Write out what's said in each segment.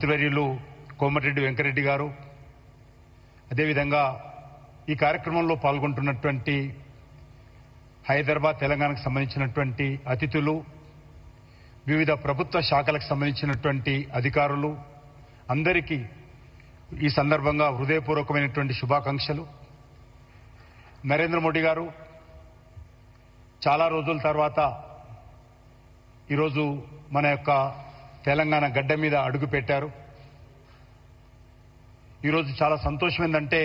మంత్రివర్యులు కోమటిరెడ్డి వెంకరెడ్డి గారు, అదేవిధంగా ఈ కార్యక్రమంలో పాల్గొంటున్నటువంటి హైదరాబాద్ తెలంగాణకు సంబంధించినటువంటి అతిథులు, వివిధ ప్రభుత్వ శాఖలకు సంబంధించినటువంటి అధికారులు అందరికీ ఈ సందర్భంగా హృదయపూర్వకమైనటువంటి శుభాకాంక్షలు. నరేంద్ర మోడీ గారు చాలా రోజుల తర్వాత ఈరోజు మన యొక్క తెలంగాణ గడ్డ మీద అడుగు పెట్టారు. ఈరోజు చాలా సంతోషం ఏంటంటే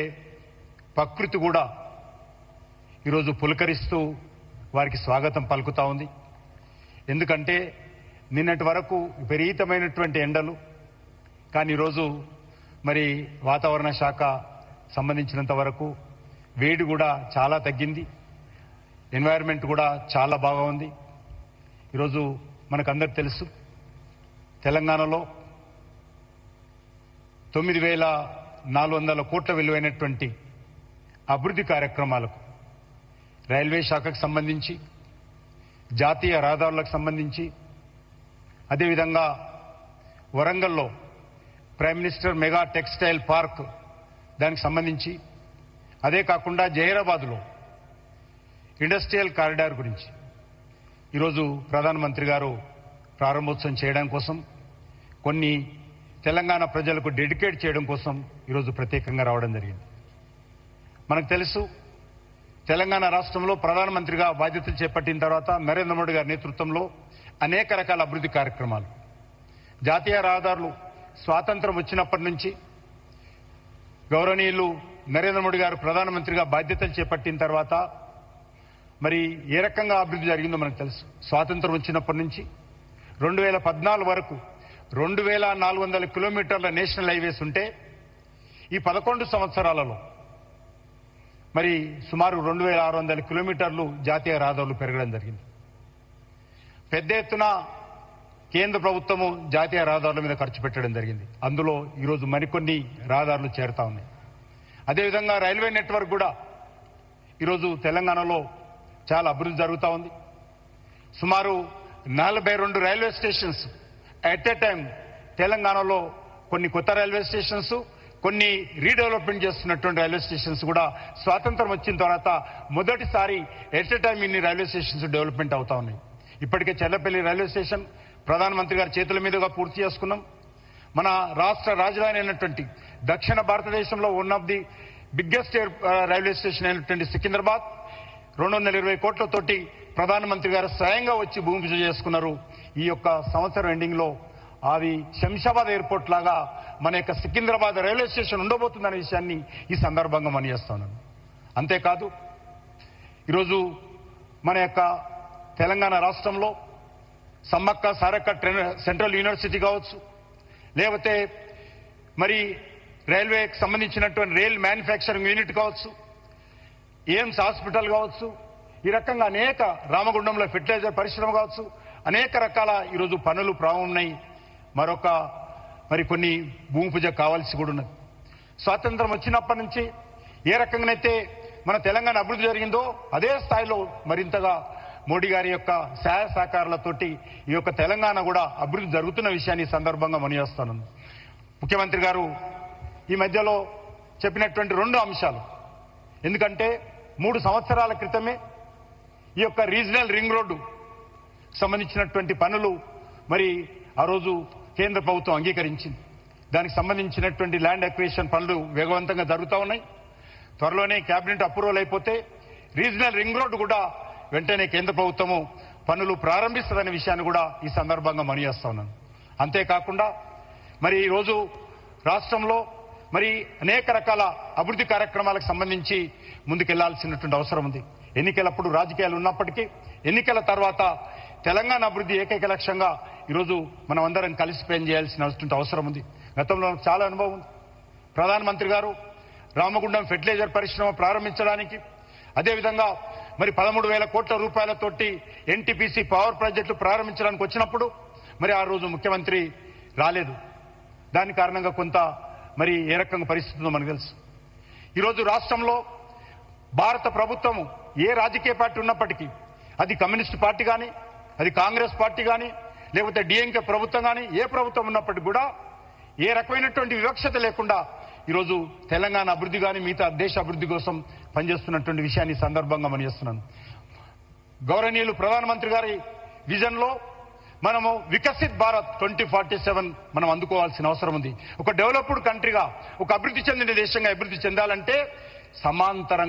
ప్రకృతి కూడా ఈరోజు పులకరిస్తూ వారికి స్వాగతం పలుకుతా ఉంది. ఎందుకంటే నిన్నటి వరకు విపరీతమైనటువంటి ఎండలు, కానీ ఈరోజు మరి వాతావరణ శాఖ సంబంధించినంత వరకు వేడి కూడా చాలా తగ్గింది, ఎన్వైరన్మెంట్ కూడా చాలా బాగా ఉంది. ఈరోజు మనకందరికి తెలుసు, తెలంగాణలో 9,400 కోట్ల విలువైనటువంటి అభివృద్ధి కార్యక్రమాలకు రైల్వే శాఖకు సంబంధించి, జాతీయ రహదారులకు సంబంధించి, అదేవిధంగా వరంగల్లో prime minister mega textile park దానికి సంబంధించి, అదే కాకుండా జహీరాబాద్లో ఇండస్ట్రియల్ కారిడార్ గురించి ఈరోజు ప్రధానమంత్రి గారు ప్రారంభోత్సవం చేయడం కోసం, కొన్ని తెలంగాణ ప్రజలకు డెడికేట్ చేయడం కోసం ఈరోజు ప్రత్యేకంగా రావడం జరిగింది. మనకు తెలుసు, తెలంగాణ రాష్ట్రంలో ప్రధానమంత్రిగా బాధ్యతలు చేపట్టిన తర్వాత నరేంద్ర మోడీ గారి నేతృత్వంలో అనేక రకాల అభివృద్ధి కార్యక్రమాలు, జాతీయ రహదారులు స్వాతంత్రం వచ్చినప్పటి నుంచి గౌరవనీయులు నరేంద్ర మోడీ గారు ప్రధానమంత్రిగా బాధ్యతలు చేపట్టిన తర్వాత మరి ఏ రకంగా అభివృద్ధి జరిగిందో మనకు తెలుసు. స్వాతంత్రం వచ్చినప్పటి నుంచి 2014 వరకు 2,400 కిలోమీటర్ల నేషనల్ హైవేస్ ఉంటే ఈ 11 సంవత్సరాలలో మరి సుమారు 2,600 కిలోమీటర్లు జాతీయ రహదారులు పెరగడం జరిగింది. పెద్ద ఎత్తున కేంద్ర ప్రభుత్వము జాతీయ రహదారుల మీద ఖర్చు పెట్టడం జరిగింది. అందులో ఈరోజు మరికొన్ని రహదారులు చేరుతా ఉన్నాయి. అదేవిధంగా రైల్వే నెట్వర్క్ కూడా ఈరోజు తెలంగాణలో చాలా అభివృద్ధి జరుగుతూ ఉంది. సుమారు 42 railway stations at a time తెలంగాణలో, కొన్ని కొత్త రైల్వే స్టేషన్స్, కొన్ని రీడెవలప్మెంట్ చేస్తున్నటువంటి రైల్వే స్టేషన్స్ కూడా స్వాతంత్రం వచ్చిన తర్వాత మొదటిసారి ఎట్ ఏ టైం ఇన్ని రైల్వే స్టేషన్స్ డెవలప్మెంట్ అవుతా ఉన్నాయి. ఇప్పటికే చెర్లపల్లి రైల్వే స్టేషన్ ప్రధానమంత్రి గారి చేతుల మీదుగా పూర్తి చేసుకున్నాం. మన రాష్ట్ర రాజధాని అయినటువంటి దక్షిణ భారతదేశంలో one of the biggest railway station అయినటువంటి సికింద్రాబాద్ 220 కోట్లతోటి ప్రధానమంత్రి గారు స్వయంగా వచ్చి భూమి పూజ చేసుకున్నారు. ఈ యొక్క సంవత్సరం ఎండింగ్ లో అది శంషాబాద్ ఎయిర్పోర్ట్ లాగా మన యొక్క సికింద్రాబాద్ రైల్వే స్టేషన్ ఉండబోతుందనే విషయాన్ని ఈ సందర్భంగా మనయేస్తున్నాను. అంతేకాదు, ఈరోజు మన యొక్క తెలంగాణ రాష్ట్రంలో సమ్మక్క సారక్క సెంట్రల్ యూనివర్సిటీ కావచ్చు, లేకపోతే మరి రైల్వేకి సంబంధించినటువంటి రైల్ మ్యానుఫ్యాక్చరింగ్ యూనిట్ కావచ్చు, ఎయిమ్స్ హాస్పిటల్ కావచ్చు, ఈ రకంగా అనేక, రామగుండంలో ఫెర్టిలైజర్ పరిశ్రమ కావచ్చు, అనేక రకాల ఈరోజు పనులు ప్రారంభమై మరొక మరి కొన్ని భూమి పూజ కావాల్సి కూడా ఉన్నది. స్వాతంత్రం వచ్చినప్పటి నుంచి ఏ రకంగానైతే మన తెలంగాణ అభివృద్ధి జరిగిందో అదే స్థాయిలో మరింతగా మోడీ గారి యొక్క సహాయ సహకారాలతోటి ఈ యొక్క తెలంగాణ కూడా అభివృద్ధి జరుగుతున్న విషయాన్ని సందర్భంగా మనయేస్తాను. ముఖ్యమంత్రి గారు ఈ మధ్యలో చెప్పినటువంటి 2 అంశాలు, ఎందుకంటే 3 సంవత్సరాల క్రితమే ఈ యొక్క రీజనల్ రింగ్ రోడ్డు సంబంధించినటువంటి పనులు మరి ఆ రోజు కేంద్ర ప్రభుత్వం అంగీకరించింది. దానికి సంబంధించినటువంటి ల్యాండ్ అక్విజిషన్ పనులు వేగవంతంగా జరుగుతూ ఉన్నాయి. త్వరలోనే కేబినెట్ అప్రూవల్ అయిపోతే రీజనల్ రింగ్ రోడ్డు కూడా వెంటనే కేంద్ర ప్రభుత్వము పనులు ప్రారంభిస్తుందనే విషయాన్ని కూడా ఈ సందర్భంగా మనయేస్తా ఉన్నాను. అంతేకాకుండా మరి ఈరోజు రాష్ట్రంలో మరి అనేక రకాల అభివృద్ధి కార్యక్రమాలకు సంబంధించి ముందుకెళ్లాల్సినటువంటి అవసరం ఉంది. ఎన్నికలప్పుడు రాజకీయాలు ఉన్నప్పటికీ ఎన్నికల తర్వాత తెలంగాణ అభివృద్ధి ఏకైక లక్ష్యంగా ఈరోజు మనం అందరం కలిసి పనిచేయాల్సిన అవసరం ఉంది. గతంలో చాలా అనుభవం ఉంది. ప్రధానమంత్రి గారు రామగుండం ఫెర్టిలైజర్ పరిశ్రమ ప్రారంభించడానికి, అదేవిధంగా మరి 13,000 కోట్ల రూపాయలతోటి ఎన్టీపీసీ పవర్ ప్రాజెక్టులు ప్రారంభించడానికి వచ్చినప్పుడు మరి ఆ రోజు ముఖ్యమంత్రి రాలేదు. దాని కారణంగా కొంత మరి ఏ రకంగా పరిస్థితి ఉందో మనకు తెలుసు. ఈరోజు రాష్ట్రంలో భారత ప్రభుత్వము ఏ రాజకీయ పార్టీ ఉన్నప్పటికీ, అది కమ్యూనిస్ట్ పార్టీ కానీ, అది కాంగ్రెస్ పార్టీ కానీ, లేకపోతే డిఎంకే ప్రభుత్వం కానీ ఏ ప్రభుత్వం ఉన్నప్పటికీ కూడా ఏ రకమైనటువంటి వివక్షత లేకుండా ఈరోజు తెలంగాణ అభివృద్ధి కానీ మిగతా దేశ అభివృద్ధి కోసం పనిచేస్తున్నటువంటి విషయాన్ని సందర్భంగా మనం చేస్తున్నాను. గౌరవనీయులు ప్రధానమంత్రి గారి విజన్ లో మనము వికసిత్ భారత్ 2047 మనం అందుకోవాల్సిన అవసరం ఉంది. ఒక డెవలప్డ్ కంట్రీగా, ఒక అభివృద్ధి చెందిన దేశంగా అభివృద్ధి చెందాలంటే సమాంతరంగా